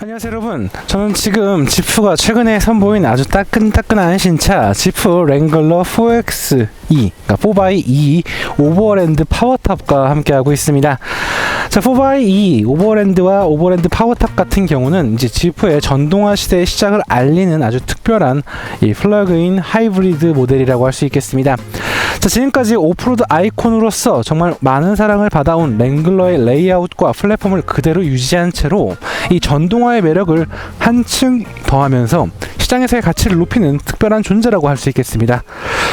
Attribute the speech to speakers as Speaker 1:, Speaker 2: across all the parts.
Speaker 1: 안녕하세요 여러분, 저는 지금 지프가 최근에 선보인 아주 따끈따끈한 신차 지프 랭글러 4X2 그러니까 4x2 오버랜드 파워탑과 함께하고 있습니다. 자, 4x2 오버랜드와 오버랜드 파워탑 같은 경우는 이제 지프의 전동화 시대의 시작을 알리는 아주 특별한 이 플러그인 하이브리드 모델이라고 할 수 있겠습니다. 자, 지금까지 오프로드 아이콘으로서 정말 많은 사랑을 받아온 랭글러의 레이아웃과 플랫폼을 그대로 유지한 채로 이 전동화의 매력을 한층 더하면서 시장에서의 가치를 높이는 특별한 존재라고 할 수 있겠습니다.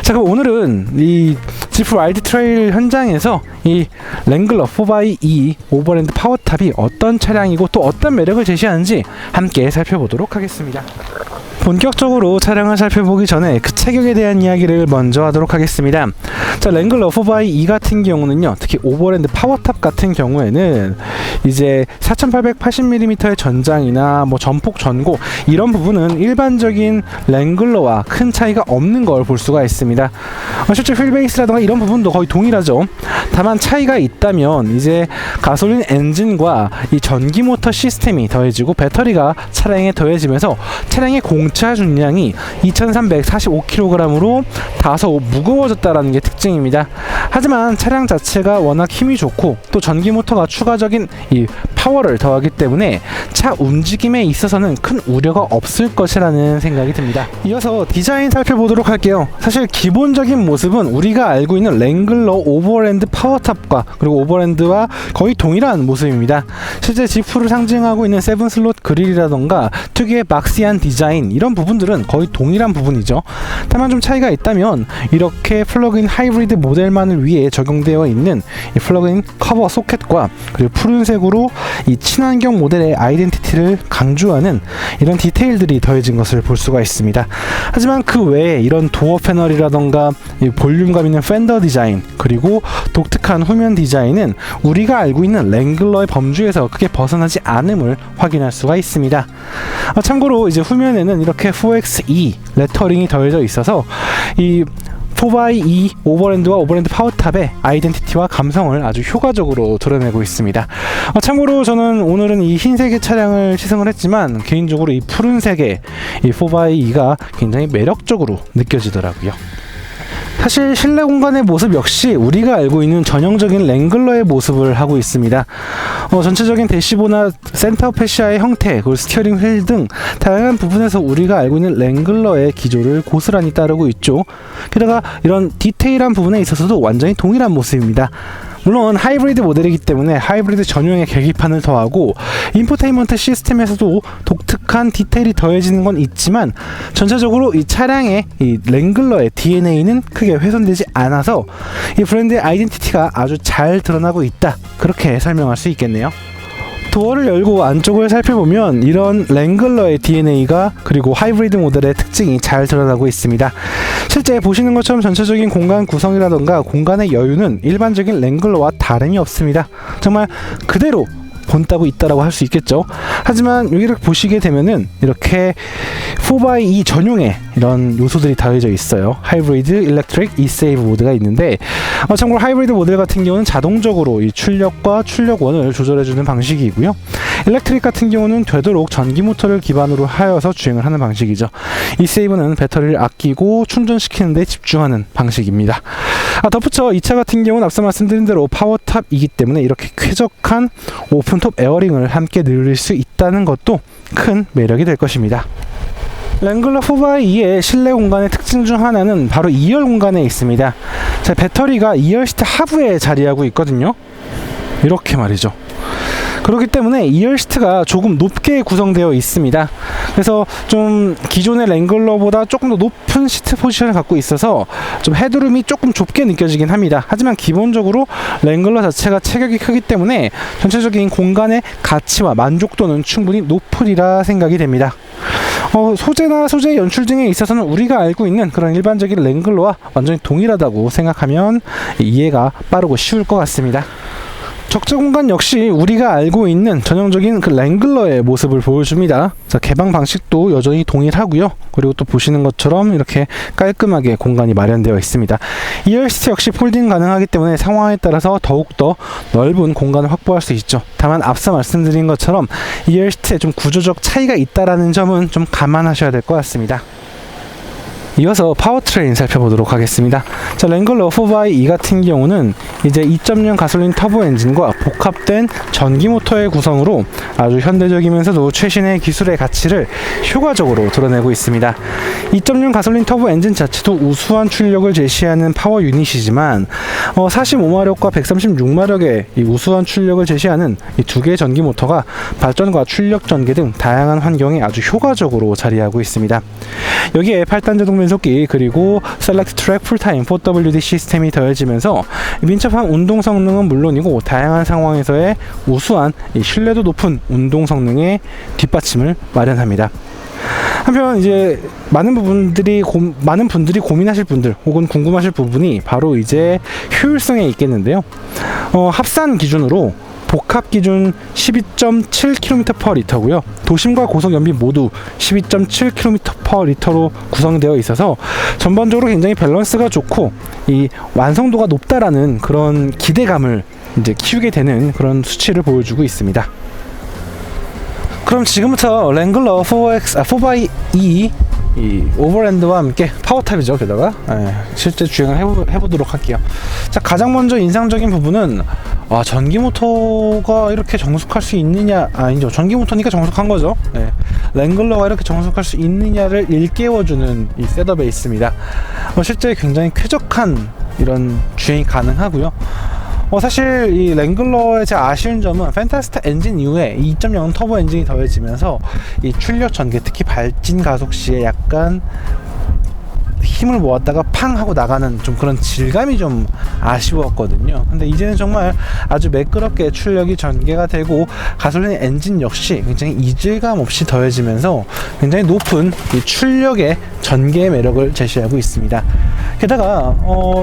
Speaker 1: 자, 그럼 오늘은 이 지프 라이드 트레일 현장에서 이 랭글러 4x2 오버랜드 파워탑이 어떤 차량이고 또 어떤 매력을 제시하는지 함께 살펴보도록 하겠습니다. 본격적으로 차량을 살펴보기 전에 그 체격에 대한 이야기를 먼저 하도록 하겠습니다. 자, 랭글러 4x2 같은 경우는요, 특히 오버랜드 파워탑 같은 경우에는 이제 4880mm의 전장이나 뭐 전폭 전고 이런 부분은 일반적인 랭글러와 큰 차이가 없는 걸 볼 수가 있습니다. 실제 휠베이스라던가 이런 부분도 거의 동일하죠. 다만 차이가 있다면 이제 가솔린 엔진과 이 전기 모터 시스템이 더해지고 배터리가 차량에 더해지면서 차량의 공차 중량이 2345kg으로 다소 무거워졌다라는 게 특징입니다. 하지만 차량 자체가 워낙 힘이 좋고 또 전기 모터가 추가적인 이 파워를 더하기 때문에 차 움직임에 있어서는 큰 우려가 없을 것이라는 생각이 듭니다. 이어서 디자인 살펴보도록 할게요. 사실 기본적인 모습은 우리가 알고 있는 랭글러 오버랜드 파워탑과 그리고 오버랜드와 거의 동일한 모습입니다. 실제 지프를 상징하고 있는 7슬롯 그릴이라던가 특유의 박시한 디자인 이런 부분들은 거의 동일한 부분이죠. 다만 좀 차이가 있다면 이렇게 플러그인 하이브리드 모델만을 위해 적용되어 있는 이 플러그인 커버 소켓과 그리고 푸른색으로 이 친환경 모델의 아이덴티티를 강조하는 이런 디테일들이 더해진 것을 볼 수가 있습니다. 하지만 그 외에 이런 도어 패널이라던가 이 볼륨감 있는 팬더 디자인 그리고 독특한 후면 디자인은 우리가 알고 있는 랭글러의 범주에서 크게 벗어나지 않음을 확인할 수가 있습니다. 참고로 이제 후면에는 이렇게 4X2 레터링이 더해져 있어서 이 4x2 오버랜드와 오버랜드 파워탑의 아이덴티티와 감성을 아주 효과적으로 드러내고 있습니다. 참고로 저는 오늘은 이 흰색의 차량을 시승을 했지만 개인적으로 이 푸른색의 이 4x2가 굉장히 매력적으로 느껴지더라고요. 사실 실내 공간의 모습 역시 우리가 알고 있는 전형적인 랭글러의 모습을 하고 있습니다. 전체적인 대시보나 센터 패시아의 형태, 그리고 스티어링 휠 등 다양한 부분에서 우리가 알고 있는 랭글러의 기조를 고스란히 따르고 있죠. 게다가 이런 디테일한 부분에 있어서도 완전히 동일한 모습입니다. 물론 하이브리드 모델이기 때문에 하이브리드 전용의 계기판을 더하고 인포테인먼트 시스템에서도 독특한 디테일이 더해지는 건 있지만 전체적으로 이 차량의 이 랭글러의 DNA는 크게 훼손되지 않아서 이 브랜드의 아이덴티티가 아주 잘 드러나고 있다, 그렇게 설명할 수 있겠네요. 도어를 열고 안쪽을 살펴보면 이런 랭글러의 DNA가 그리고 하이브리드 모델의 특징이 잘 드러나고 있습니다. 실제 보시는 것처럼 전체적인 공간 구성이라던가 공간의 여유는 일반적인 랭글러와 다름이 없습니다. 정말 그대로 본따고 있다라고 할 수 있겠죠. 하지만 여기를 보시게 되면은 이렇게 4x2 전용의 이런 요소들이 더해져 있어요. 하이브리드, 일렉트릭, 이세이브 모드가 있는데 참고로 하이브리드 모델 같은 경우는 자동적으로 이 출력과 출력원을 조절해주는 방식이고요. 일렉트릭 같은 경우는 되도록 전기 모터를 기반으로 하여서 주행을 하는 방식이죠. 이세이브는 배터리를 아끼고 충전시키는 데 집중하는 방식입니다. 덧붙여 이 차 같은 경우는 앞서 말씀드린 대로 파워탑이기 때문에 이렇게 쾌적한 오픈톱 에어링을 함께 누릴 수 있다는 것도 큰 매력이 될 것입니다. 랭글러 4x2의 실내 공간의 특징 중 하나는 바로 2열 공간에 있습니다. 자, 배터리가 2열 시트 하부에 자리하고 있거든요. 이렇게 말이죠. 그렇기 때문에 2열 시트가 조금 높게 구성되어 있습니다. 그래서 좀 기존의 랭글러보다 조금 더 높은 시트 포지션을 갖고 있어서 좀 헤드룸이 조금 좁게 느껴지긴 합니다. 하지만 기본적으로 랭글러 자체가 체격이 크기 때문에 전체적인 공간의 가치와 만족도는 충분히 높으리라 생각이 됩니다. 소재나 소재 연출 등에 있어서는 우리가 알고 있는 그런 일반적인 랭글러와 완전히 동일하다고 생각하면 이해가 빠르고 쉬울 것 같습니다. 적재 공간 역시 우리가 알고 있는 전형적인 그 랭글러의 모습을 보여줍니다. 자, 개방 방식도 여전히 동일하고요. 그리고 또 보시는 것처럼 이렇게 깔끔하게 공간이 마련되어 있습니다. 2열 시트 역시 폴딩 가능하기 때문에 상황에 따라서 더욱더 넓은 공간을 확보할 수 있죠. 다만 앞서 말씀드린 것처럼 2열 시트에 좀 구조적 차이가 있다라는 점은 좀 감안하셔야 될 것 같습니다. 이어서 파워트레인 살펴보도록 하겠습니다. 자, 랭글러 4x2 같은 경우는 이제 2.0 가솔린 터보 엔진과 복합된 전기 모터의 구성으로 아주 현대적이면서도 최신의 기술의 가치를 효과적으로 드러내고 있습니다. 2.0 가솔린 터보 엔진 자체도 우수한 출력을 제시하는 파워 유닛이지만 45마력과 136마력의 이 우수한 출력을 제시하는 이 두 개의 전기 모터가 발전과 출력 전개 등 다양한 환경에 아주 효과적으로 자리하고 있습니다. 여기에 8단 제동 변속기 그리고 셀렉트 트랙 풀타임 4WD 시스템이 더해지면서 민첩한 운동 성능은 물론이고 다양한 상황에서의 우수한 신뢰도 높은 운동 성능의 뒷받침을 마련합니다. 한편 이제 많은 분들이 고민하실 분들 혹은 궁금하실 부분이 바로 이제 효율성에 있겠는데요. 합산 기준으로 복합 기준 12.7km/L고요. 도심과 고속 연비 모두 12.7km/L로 구성되어 있어서 전반적으로 굉장히 밸런스가 좋고 이 완성도가 높다라는 그런 기대감을 이제 키우게 되는 그런 수치를 보여주고 있습니다. 그럼 지금부터 랭글러 4x2 이 오버랜드와 함께 파워탑이죠. 게다가 실제 주행을 해보도록 할게요. 자, 가장 먼저 인상적인 부분은 전기 모터가 이렇게 정숙할 수 있느냐, 아니죠, 전기 모터니까 정숙한 거죠. 랭글러가 이렇게 정숙할 수 있느냐를 일깨워주는 이 셋업에 있습니다. 실제 굉장히 쾌적한 이런 주행이 가능하고요. 사실 이 랭글러의 제 아쉬운 점은 펜타스타 엔진 이후에 2.0 터보 엔진이 더해지면서 이 출력 전개, 특히 발진 가속 시에 약간 힘을 모았다가 팡 하고 나가는 좀 그런 질감이 좀 아쉬웠거든요. 근데 이제는 정말 아주 매끄럽게 출력이 전개가 되고 가솔린 엔진 역시 굉장히 이질감 없이 더해지면서 굉장히 높은 이 출력의 전개의 매력을 제시하고 있습니다. 게다가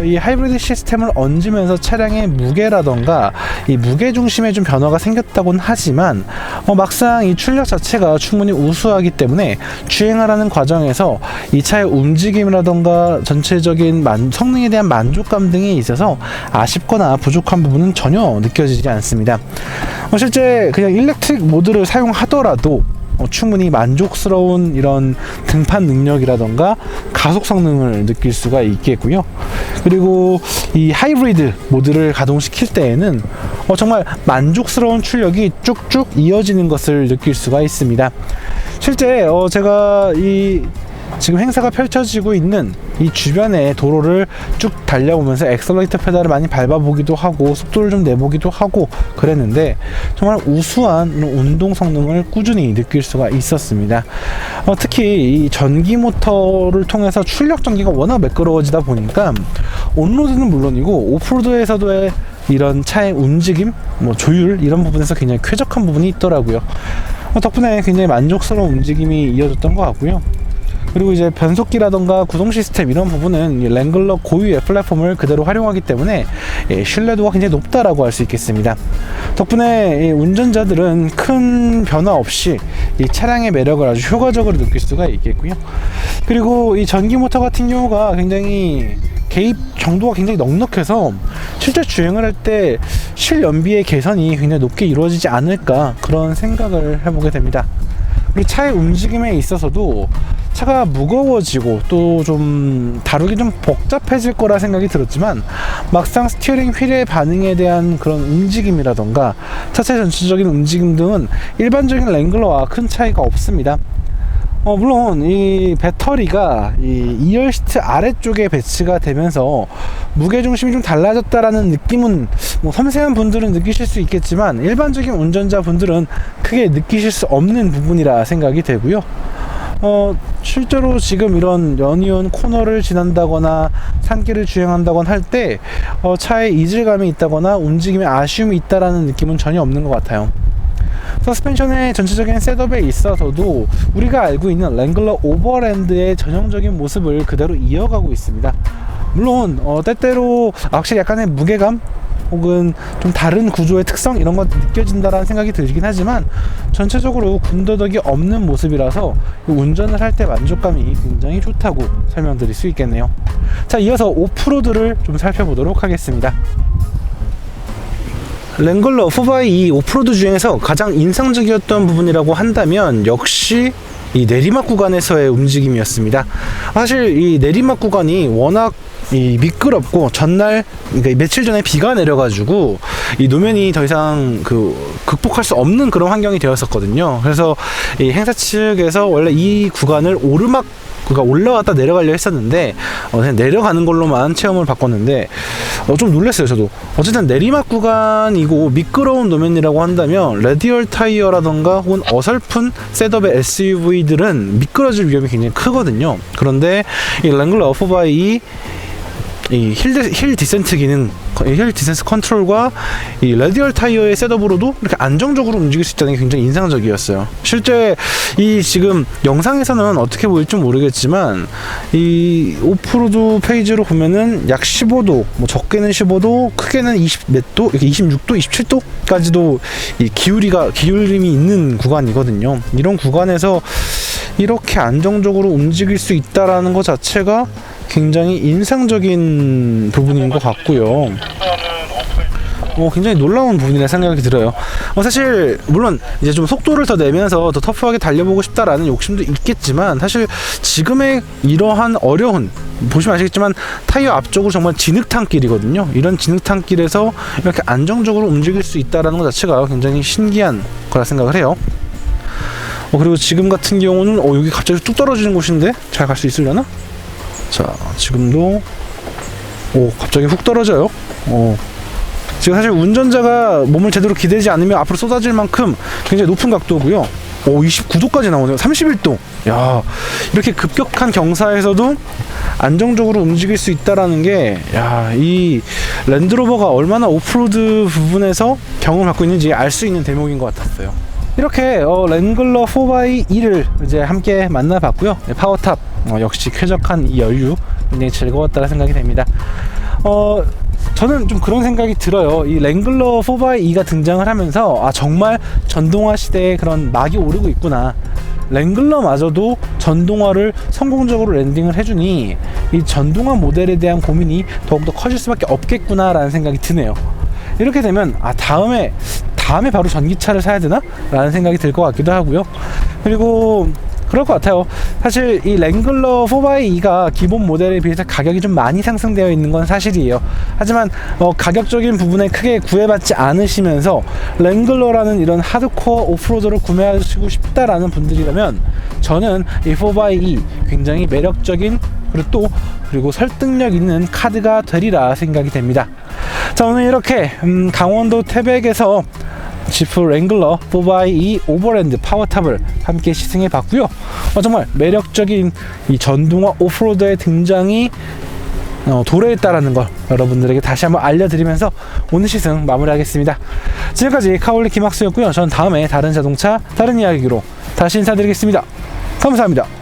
Speaker 1: 이 하이브리드 시스템을 얹으면서 차량의 무게라던가 이 무게 중심에 좀 변화가 생겼다고는 하지만 막상 이 출력 자체가 충분히 우수하기 때문에 주행하라는 과정에서 이 차의 움직임이라던가 전체적인 성능에 대한 만족감 등에 있어서 아쉽거나 부족한 부분은 전혀 느껴지지 않습니다. 실제 그냥 일렉트릭 모드를 사용하더라도 충분히 만족스러운 이런 등판 능력이라던가 가속 성능을 느낄 수가 있겠고요. 그리고 이 하이브리드 모드를 가동시킬 때에는 정말 만족스러운 출력이 쭉쭉 이어지는 것을 느낄 수가 있습니다. 실제 제가 지금 행사가 펼쳐지고 있는 이 주변의 도로를 쭉 달려오면서 엑셀러레이터 페달을 많이 밟아보기도 하고 속도를 좀 내보기도 하고 그랬는데 정말 우수한 운동 성능을 꾸준히 느낄 수가 있었습니다. 특히 이 전기 모터를 통해서 출력 전기가 워낙 매끄러워지다 보니까 온로드는 물론이고 오프로드에서도의 이런 차의 움직임, 조율 이런 부분에서 굉장히 쾌적한 부분이 있더라고요. 덕분에 굉장히 만족스러운 움직임이 이어졌던 것 같고요. 그리고 이제 변속기라던가 구동 시스템 이런 부분은 랭글러 고유의 플랫폼을 그대로 활용하기 때문에 신뢰도가 굉장히 높다라고 할 수 있겠습니다. 덕분에 운전자들은 큰 변화 없이 이 차량의 매력을 아주 효과적으로 느낄 수가 있겠고요. 그리고 이 전기 모터 같은 경우가 굉장히 개입 정도가 굉장히 넉넉해서 실제 주행을 할 때 실연비의 개선이 굉장히 높게 이루어지지 않을까 그런 생각을 해보게 됩니다. 그리고 차의 움직임에 있어서도 차가 무거워지고 또 좀 다루기 좀 복잡해질 거라 생각이 들었지만 막상 스티어링 휠의 반응에 대한 그런 움직임이라던가 차체 전체적인 움직임 등은 일반적인 랭글러와 큰 차이가 없습니다. 물론 이 배터리가 이 2열 시트 아래쪽에 배치가 되면서 무게중심이 좀 달라졌다라는 느낌은 섬세한 분들은 느끼실 수 있겠지만 일반적인 운전자 분들은 크게 느끼실 수 없는 부분이라 생각이 되고요. 실제로 지금 이런 연이은 코너를 지난다거나 산길을 주행한다거나 할 때 차에 이질감이 있다거나 움직임에 아쉬움이 있다라는 느낌은 전혀 없는 것 같아요. 서스펜션의 전체적인 셋업에 있어서도 우리가 알고 있는 랭글러 오버랜드의 전형적인 모습을 그대로 이어가고 있습니다. 물론 때때로 확실히 약간의 무게감 혹은 좀 다른 구조의 특성 이런 것 느껴진다라는 생각이 들긴 하지만 전체적으로 군더더기 없는 모습이라서 운전을 할 때 만족감이 굉장히 좋다고 설명드릴 수 있겠네요. 자, 이어서 오프로드를 좀 살펴보도록 하겠습니다. 랭글러 4x2 오프로드 중에서 가장 인상적이었던 부분이라고 한다면 역시 이 내리막 구간에서의 움직임이었습니다. 사실 이 내리막 구간이 워낙 미끄럽고 전날, 그러니까 며칠 전에 비가 내려가지고 이 노면이 더 이상 극복할 수 없는 그런 환경이 되었었거든요. 그래서 이 행사 측에서 원래 이 구간을 오르막, 그러니까 올라왔다 내려가려 했었는데 그냥 내려가는 걸로만 체험을 바꿨는데 좀 놀랐어요. 저도 어쨌든 내리막 구간이고 미끄러운 노면이라고 한다면 레디얼 타이어라던가 혹은 어설픈 셋업의 SUV들은 미끄러질 위험이 굉장히 크거든요. 그런데 이 랭글러 4x2 이 힐 디센트 기능, 힐 디센스 컨트롤과 이 레디얼 타이어의 셋업으로도 이렇게 안정적으로 움직일 수 있다는 게 굉장히 인상적이었어요. 실제 이 지금 영상에서는 어떻게 보일지 모르겠지만 이 오프로드 페이지로 보면은 약 15도, 뭐 적게는 15도, 크게는 20 몇 도, 이렇게 26도, 27도까지도 이 기울임이 있는 구간이거든요. 이런 구간에서 이렇게 안정적으로 움직일 수 있다라는 것 자체가 굉장히 인상적인 부분인 것 같고요. 굉장히 놀라운 부분이라 생각이 들어요. 사실 물론 이제 좀 속도를 더 내면서 더 터프하게 달려보고 싶다라는 욕심도 있겠지만 사실 지금의 이러한 어려운, 보시면 아시겠지만 타이어 앞쪽으로 정말 진흙탕길이거든요. 이런 진흙탕길에서 이렇게 안정적으로 움직일 수 있다라는 것 자체가 굉장히 신기한 거라 생각을 해요. 그리고 지금 같은 경우는 여기 갑자기 뚝 떨어지는 곳인데 잘 갈 수 있으려나? 자, 지금도 갑자기 훅 떨어져요. 지금 사실 운전자가 몸을 제대로 기대지 않으면 앞으로 쏟아질 만큼 굉장히 높은 각도고요. 29도까지 나오네요. 31도. 야, 이렇게 급격한 경사에서도 안정적으로 움직일 수 있다라는 게, 야, 이 랜드로버가 얼마나 오프로드 부분에서 경험을 갖고 있는지 알 수 있는 대목인 것 같았어요. 이렇게 랭글러 4x2를 이제 함께 만나봤고요. 파워탑 역시 쾌적한 이 연류 굉장히 즐거웠다는 생각이 됩니다. 저는 좀 그런 생각이 들어요. 이 랭글러 4x2가 등장을 하면서 정말 전동화 시대에 그런 막이 오르고 있구나. 랭글러마저도 전동화를 성공적으로 랜딩을 해주니 이 전동화 모델에 대한 고민이 더욱더 커질 수밖에 없겠구나 라는 생각이 드네요. 이렇게 되면 다음에 바로 전기차를 사야 되나? 라는 생각이 들 것 같기도 하고요. 그리고 그럴 것 같아요. 사실 이 랭글러 4x2가 기본 모델에 비해서 가격이 좀 많이 상승되어 있는 건 사실이에요. 하지만 가격적인 부분에 크게 구애받지 않으시면서 랭글러라는 이런 하드코어 오프로드를 구매하시고 싶다라는 분들이라면 저는 이 4x2 굉장히 매력적인 그리고 설득력 있는 카드가 되리라 생각이 됩니다. 자, 오늘 이렇게 강원도 태백에서 지프 랭글러 4x2 오버랜드 파워탑을 함께 시승해 봤고요. 정말 매력적인 이 전동화 오프로드의 등장이 도래했다라는 걸 여러분들에게 다시 한번 알려드리면서 오늘 시승 마무리하겠습니다. 지금까지 카올리 김학수였고요. 전 다음에 다른 자동차 다른 이야기로 다시 인사드리겠습니다. 감사합니다.